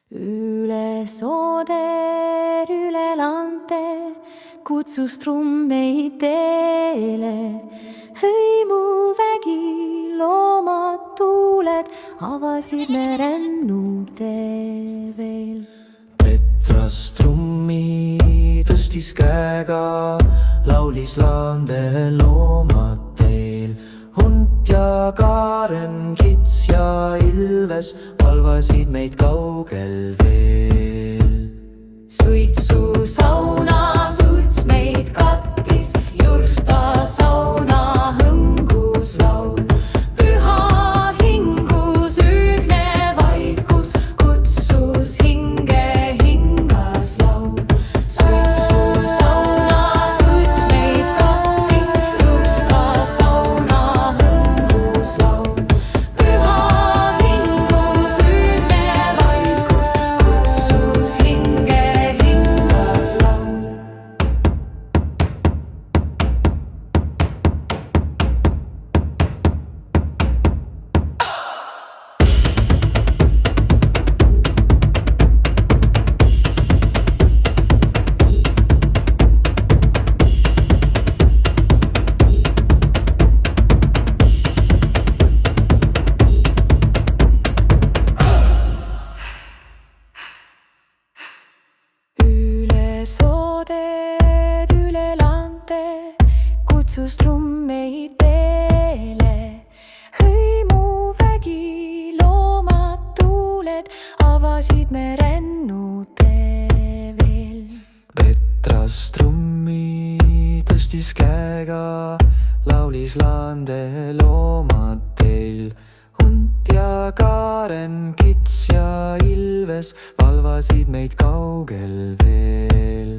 Üle sooder, üle lante kutsus trumm meid teele. Hõimuvägi, loomad, tuuled avasid me rännu teel. Petras trummi tõstis käega, laulis laande loomad teel. Hunt ja kaaren, kits ja ilves valvasid meid kaugel veel. Suitsu sauna suits meid kattis, jurta sauna hõngus laul. Püha hingus üügne vaikus kutsus hinge, hingas laul. Suitsu sauna suits meid kattis, jurta sauna hõngus laul. Püha hingus üügne vaikus kutsus hinge, hingas laul. Üle sooded, üle lante kutsus trumm meid teele. Hõimuvägi, loomad, tuuled avasid me rännu teel. Petras trummi tõstis käega, laulis laande loomad teel. Hunt ja kaaren, kits ja ilves valvasid meid kaugel veel.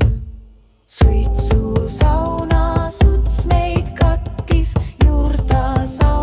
Suitsu sauna suts meid kattis, jurta sauna